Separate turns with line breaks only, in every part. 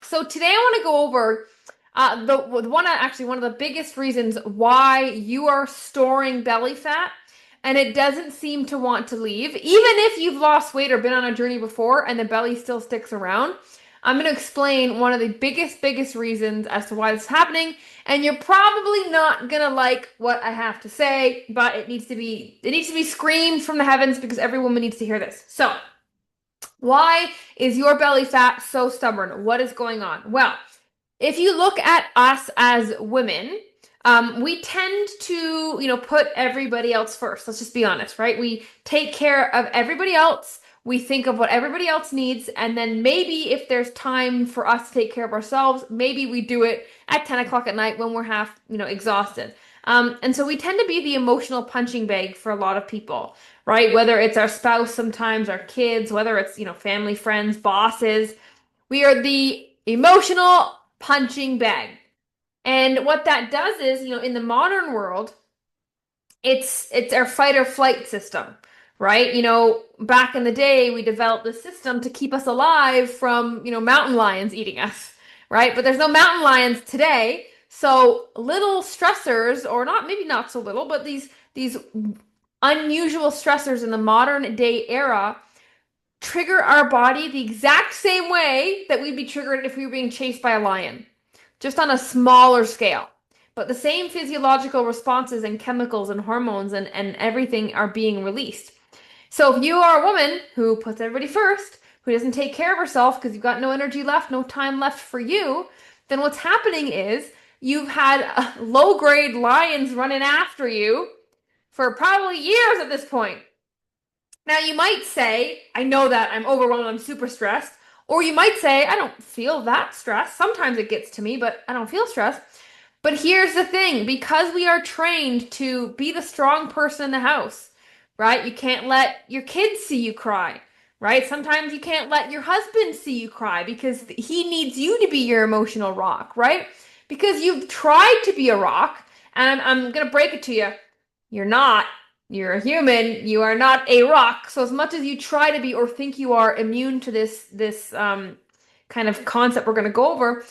So today I want to go over one of the biggest reasons why you are storing belly fat and it doesn't seem to want to leave, even if you've lost weight or been on a journey before and the belly still sticks around. I'm going to explain one of the biggest reasons as to why this is happening, and you're probably not going to like what I have to say, but it needs to be screamed from the heavens because every woman needs to hear this. So, why is your belly fat so stubborn? What is going on? Well, if you look at us as women, we tend to, put everybody else first. Let's just be honest, right? We take care of everybody else. We think of what everybody else needs. And then maybe if there's time for us to take care of ourselves, maybe we do it at 10 o'clock at night when we're half, exhausted. And so we tend to be the emotional punching bag for a lot of people, right? Whether it's our spouse, sometimes our kids, whether it's, family, friends, bosses, we are the emotional punching bag. And what that does is, in the modern world, it's our fight or flight system, right? Back in the day, we developed this system to keep us alive from, mountain lions eating us, right? But there's no mountain lions today. So little stressors, or not, maybe not so little, but these unusual stressors in the modern day era trigger our body the exact same way that we'd be triggered if we were being chased by a lion, just on a smaller scale. But the same physiological responses and chemicals and hormones and everything are being released. So if you are a woman who puts everybody first, who doesn't take care of herself because you've got no energy left, no time left for you, then what's happening is you've had low-grade lions running after you for probably years at this point. Now, you might say, I know that I'm overwhelmed, I'm super stressed. Or you might say, I don't feel that stressed. Sometimes it gets to me, but I don't feel stressed. But here's the thing, because we are trained to be the strong person in the house, right? You can't let your kids see you cry, right? Sometimes you can't let your husband see you cry because he needs you to be your emotional rock, right? Because you've tried to be a rock, and I'm going to break it to you. You're not. You're a human. You are not a rock. So as much as you try to be or think you are immune to this kind of concept we're going to go over,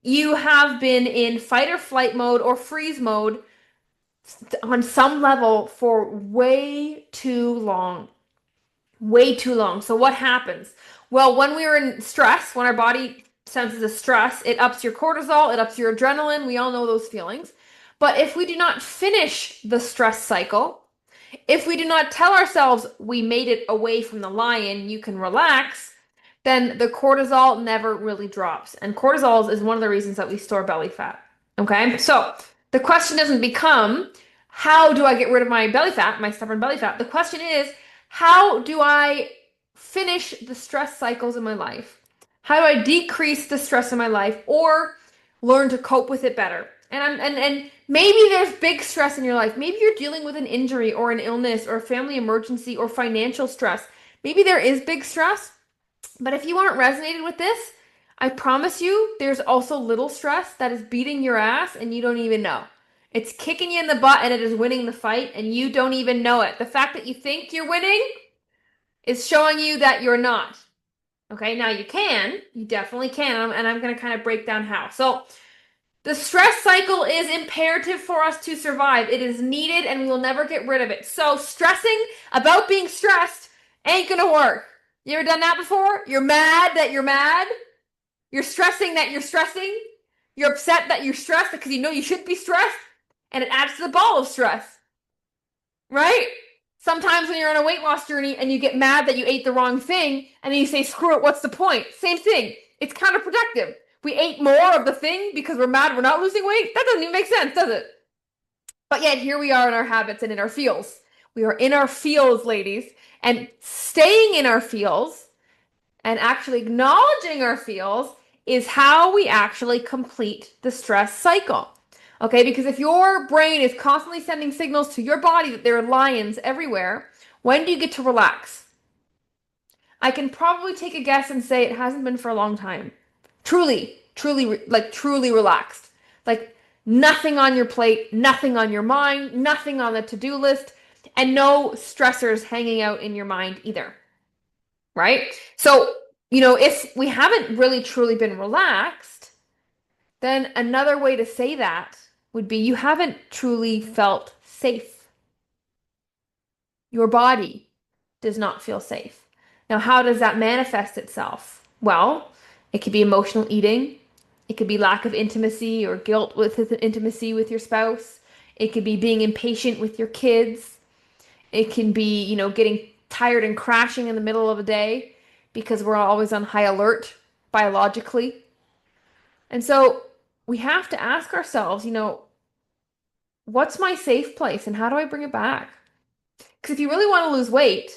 you have been in fight or flight mode or freeze mode on some level for way too long. Way too long. So what happens? Well, when we are in stress, when our body senses a stress, it ups your cortisol, it ups your adrenaline. We all know those feelings. But if we do not finish the stress cycle, if we do not tell ourselves we made it away from the lion, you can relax, then the cortisol never really drops. And cortisol is one of the reasons that we store belly fat. Okay? So the question doesn't become, how do I get rid of my belly fat, my stubborn belly fat? The question is, how do I finish the stress cycles in my life? How do I decrease the stress in my life or learn to cope with it better? And maybe there's big stress in your life. Maybe you're dealing with an injury or an illness or a family emergency or financial stress. Maybe there is big stress. But if you aren't resonated with this, I promise you there's also little stress that is beating your ass and you don't even know. It's kicking you in the butt and it is winning the fight and you don't even know it. The fact that you think you're winning is showing you that you're not. Okay, now you definitely can, and I'm going to kind of break down how. So, the stress cycle is imperative for us to survive. It is needed and we will never get rid of it. So stressing about being stressed ain't gonna work. You ever done that before? You're mad that you're mad. You're stressing that you're stressing. You're upset that you're stressed because you know you should be stressed. And it adds to the ball of stress. Right? Sometimes when you're on a weight loss journey and you get mad that you ate the wrong thing and then you say, screw it, what's the point? Same thing. It's counterproductive. We ate more of the thing because we're mad we're not losing weight. That doesn't even make sense, does it? But yet here we are in our habits and in our feels. We are in our feels, ladies, and staying in our feels and actually acknowledging our feels is how we actually complete the stress cycle. Okay, because if your brain is constantly sending signals to your body that there are lions everywhere, when do you get to relax? I can probably take a guess and say it hasn't been for a long time. Truly, truly relaxed. Like nothing on your plate, nothing on your mind, nothing on the to-do list, and no stressors hanging out in your mind either. Right? So If we haven't really truly been relaxed, then another way to say that would be you haven't truly felt safe. Your body does not feel safe. Now, how does that manifest itself? Well, it could be emotional eating. It could be lack of intimacy or guilt with intimacy with your spouse. It could be being impatient with your kids. It can be, getting tired and crashing in the middle of a day because we're always on high alert biologically. And so we have to ask ourselves, what's my safe place and how do I bring it back? Because if you really want to lose weight,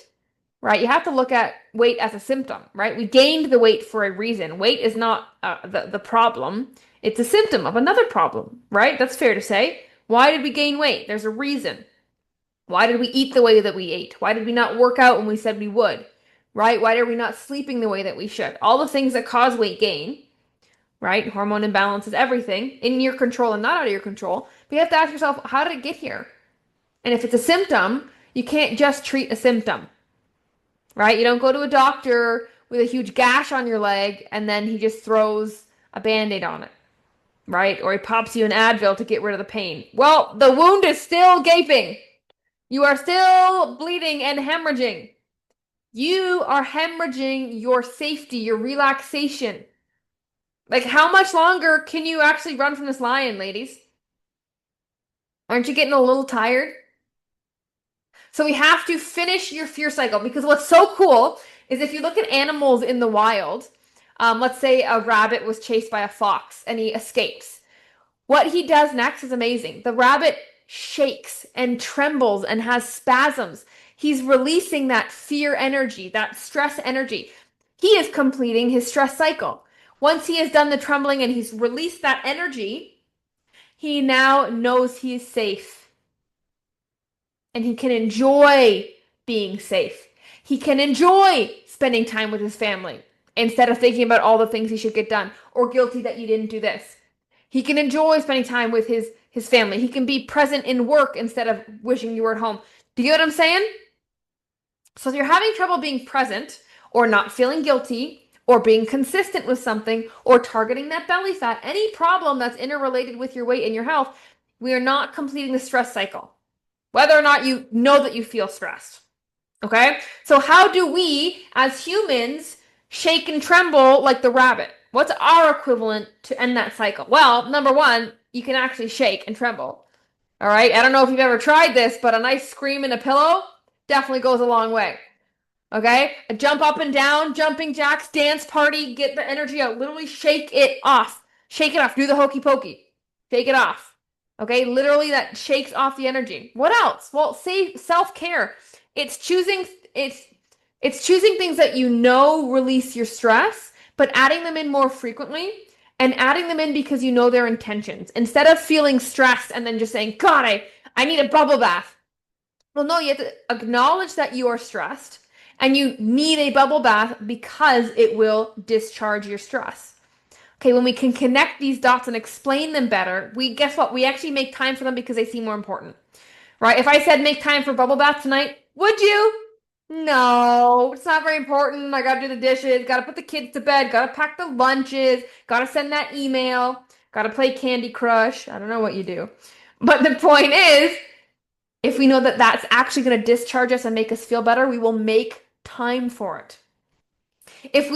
right, you have to look at weight as a symptom, right? We gained the weight for a reason. Weight is not the problem. It's a symptom of another problem, right? That's fair to say. Why did we gain weight? There's a reason. Why did we eat the way that we ate? Why did we not work out when we said we would? Right? Why are we not sleeping the way that we should? All the things that cause weight gain, right? Hormone imbalance is everything in your control and not out of your control. But you have to ask yourself, how did it get here? And if it's a symptom, you can't just treat a symptom, right? You don't go to a doctor with a huge gash on your leg and then he just throws a band-aid on it, right? Or he pops you an Advil to get rid of the pain. Well, the wound is still gaping. You are still bleeding and hemorrhaging. You are hemorrhaging your safety, your relaxation. Like, how much longer can you actually run from this lion, ladies? Aren't you getting a little tired? So we have to finish your fear cycle because what's so cool is if you look at animals in the wild, let's say a rabbit was chased by a fox and he escapes. What he does next is amazing. The rabbit shakes and trembles and has spasms. He's releasing that fear energy, that stress energy. He is completing his stress cycle. Once he has done the trembling and he's released that energy, he now knows he is safe and he can enjoy being safe. He can enjoy spending time with his family instead of thinking about all the things he should get done or guilty that you didn't do this. He can enjoy spending time with his family. He can be present in work instead of wishing you were at home. Do you get what I'm saying? So if you're having trouble being present or not feeling guilty or being consistent with something or targeting that belly fat, any problem that's interrelated with your weight and your health, we are not completing the stress cycle, whether or not you know that you feel stressed. Okay? So how do we as humans shake and tremble like the rabbit? What's our equivalent to end that cycle? Well, number one, you can actually shake and tremble. All right? I don't know if you've ever tried this, but a nice scream in a pillow definitely goes a long way. Okay? A jump up and down, jumping jacks, dance party, get the energy out. Literally shake it off. Shake it off. Do the hokey pokey. Shake it off. Okay? Literally that shakes off the energy. What else? Well, say self-care. It's choosing things that you know release your stress, but adding them in more frequently and adding them in because you know their intentions. Instead of feeling stressed and then just saying, God, I need a bubble bath. Well, no, you have to acknowledge that you are stressed and you need a bubble bath because it will discharge your stress. Okay, when we can connect these dots and explain them better, guess what? We actually make time for them because they seem more important. Right? If I said make time for bubble bath tonight, would you? No, it's not very important. I gotta do the dishes, gotta put the kids to bed, gotta pack the lunches, gotta send that email, gotta play Candy Crush. I don't know what you do. But the point is, if we know that that's actually going to discharge us and make us feel better, we will make time for it. If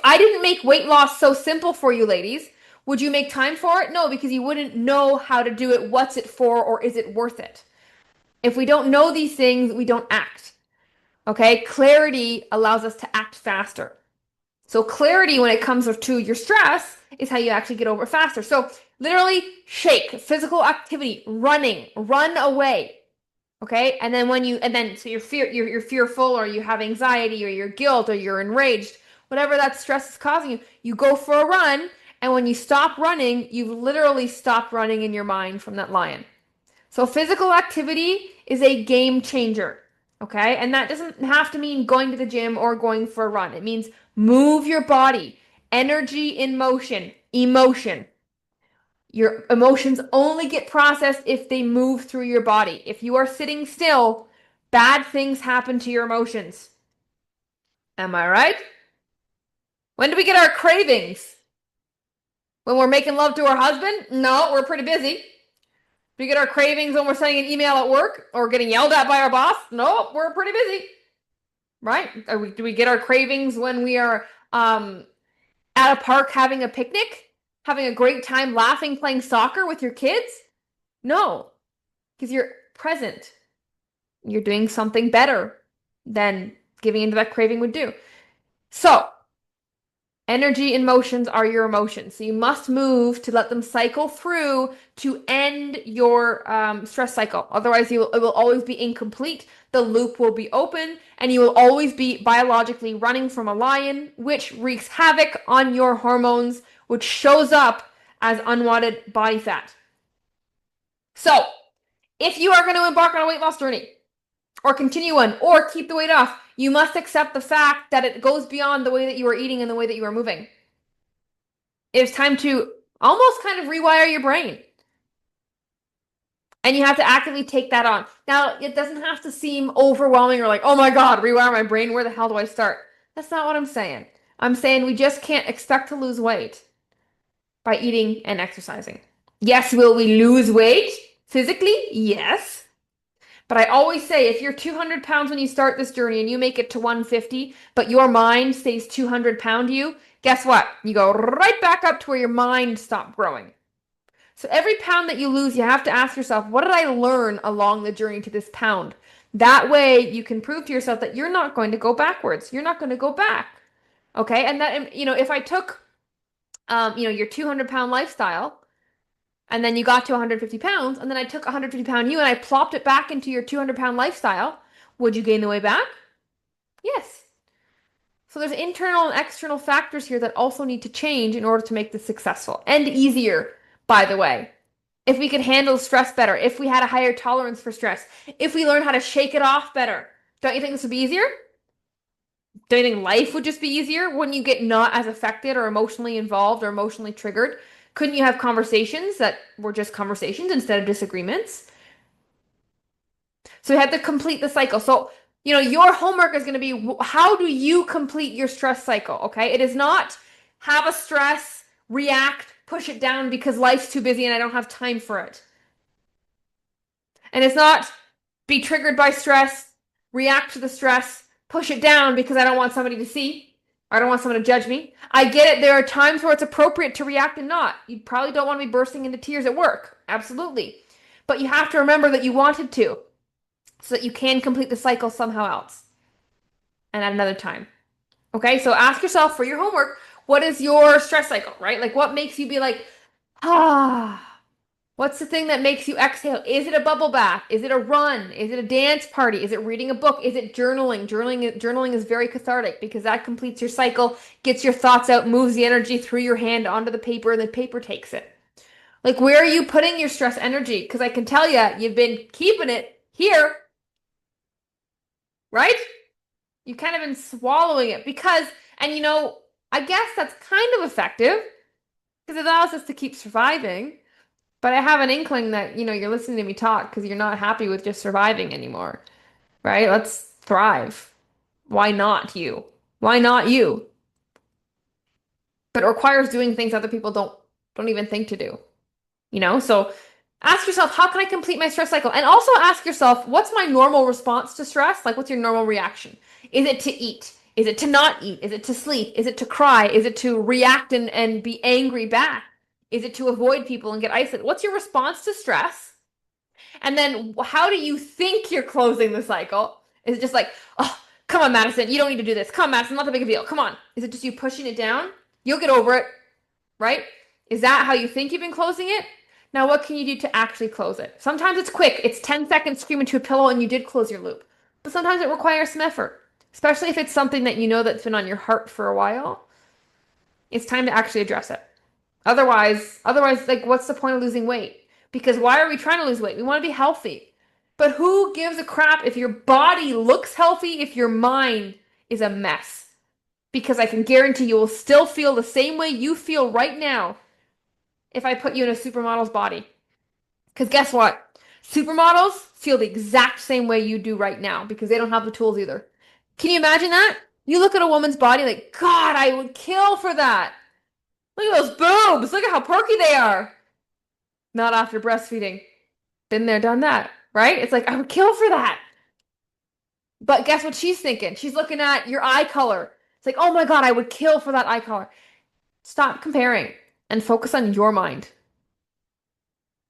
I didn't make weight loss so simple for you ladies, would you make time for it? No, because you wouldn't know how to do it, what's it for, or is it worth it? If we don't know these things, we don't act. Okay? Clarity allows us to act faster. So clarity when it comes to your stress is how you actually get over it faster. So literally shake, physical activity, running, run away. Okay? And then so you're fearful or you have anxiety or you're guilt or you're enraged, whatever that stress is causing you, you go for a run, and when you stop running, you've literally stopped running in your mind from that lion. So physical activity is a game changer. Okay? And that doesn't have to mean going to the gym or going for a run. It means move your body. Energy in motion. Emotion. Your emotions only get processed if they move through your body. If you are sitting still, bad things happen to your emotions. Am I right? When do we get our cravings? When we're making love to our husband? No, we're pretty busy. Do we get our cravings when we're sending an email at work or getting yelled at by our boss? No, we're pretty busy. Right? Do we get our cravings when we are at a park having a picnic, having a great time laughing, playing soccer with your kids? No, because you're present. You're doing something better than giving into that craving would do. So, energy and motions are your emotions. So you must move to let them cycle through to end your stress cycle. Otherwise, it will always be incomplete. The loop will be open, and you will always be biologically running from a lion, which wreaks havoc on your hormones, which shows up as unwanted body fat. So, if you are going to embark on a weight loss journey, or continue one, or keep the weight off, you must accept the fact that it goes beyond the way that you are eating and the way that you are moving. It's time to almost kind of rewire your brain. And you have to actively take that on. Now, it doesn't have to seem overwhelming or like, oh my God, rewire my brain. Where the hell do I start? That's not what I'm saying. I'm saying we just can't expect to lose weight by eating and exercising. Yes, will we lose weight physically? Yes. But I always say if you're 200 pounds when you start this journey and you make it to 150, but your mind stays 200-pound you, guess what? You go right back up to where your mind stopped growing. So every pound that you lose, you have to ask yourself, what did I learn along the journey to this pound? That way you can prove to yourself that you're not going to go backwards. You're not going to go back. Okay? And that, if I took, your 200-pound lifestyle, and then you got to 150 pounds, and then I took 150-pound you and I plopped it back into your 200-pound lifestyle, would you gain the weight back? Yes. So there's internal and external factors here that also need to change in order to make this successful and easier, by the way. If we could handle stress better, if we had a higher tolerance for stress, if we learned how to shake it off better, don't you think this would be easier? Don't you think life would just be easier when you get not as affected or emotionally involved or emotionally triggered? Couldn't you have conversations that were just conversations instead of disagreements? So we have to complete the cycle. So, your homework is going to be how do you complete your stress cycle? Okay. It is not have a stress, react, push it down because life's too busy and I don't have time for it. And it's not be triggered by stress, react to the stress, push it down because I don't want somebody to see. I don't want someone to judge me. I get it. There are times where it's appropriate to react and not. You probably don't want to be bursting into tears at work. Absolutely. But you have to remember that you wanted to so that you can complete the cycle somehow else and at another time. Okay, so ask yourself for your homework, what is your stress cycle, right? Like what makes you be like, ah, what's the thing that makes you exhale? Is it a bubble bath? Is it a run? Is it a dance party? Is it reading a book? Is it journaling? Journaling is very cathartic because that completes your cycle, gets your thoughts out, moves the energy through your hand onto the paper, and the paper takes it. Like, where are you putting your stress energy? Because I can tell you, you've been keeping it here, right? You've kind of been swallowing it because, and I guess that's kind of effective because it allows us to keep surviving. But I have an inkling that, you're listening to me talk because you're not happy with just surviving anymore, right? Let's thrive. Why not you? Why not you? But it requires doing things other people don't even think to do, So ask yourself, how can I complete my stress cycle? And also ask yourself, what's my normal response to stress? Like, what's your normal reaction? Is it to eat? Is it to not eat? Is it to sleep? Is it to cry? Is it to react and be angry back? Is it to avoid people and get isolated? What's your response to stress? And then how do you think you're closing the cycle? Is it just like, oh, come on, Madison, you don't need to do this. Come on, Madison, not that big of a deal. Come on. Is it just you pushing it down? You'll get over it, right? Is that how you think you've been closing it? Now, what can you do to actually close it? Sometimes it's quick. It's 10 seconds, scream into a pillow, and you did close your loop. But sometimes it requires some effort, especially if it's something that that's been on your heart for a while. It's time to actually address it. Otherwise, like, what's the point of losing weight? Because why are we trying to lose weight? We want to be healthy. But who gives a crap if your body looks healthy if your mind is a mess? Because I can guarantee you will still feel the same way you feel right now if I put you in a supermodel's body. Because guess what? Supermodels feel the exact same way you do right now because they don't have the tools either. Can you imagine that? You look at a woman's body like, God, I would kill for that. Look at those boobs. Look at how perky they are. Not after breastfeeding. Been there, done that, right? It's like, I would kill for that. But guess what she's thinking? She's looking at your eye color. It's like, oh my God, I would kill for that eye color. Stop comparing and focus on your mind.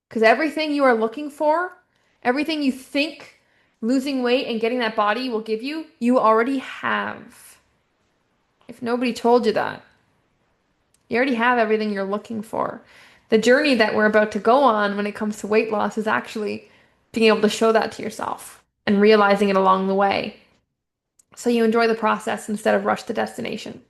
Because everything you are looking for, everything you think losing weight and getting that body will give you, you already have. If nobody told you that, you already have everything you're looking for. The journey that we're about to go on when it comes to weight loss is actually being able to show that to yourself and realizing it along the way. So you enjoy the process instead of rush the destination.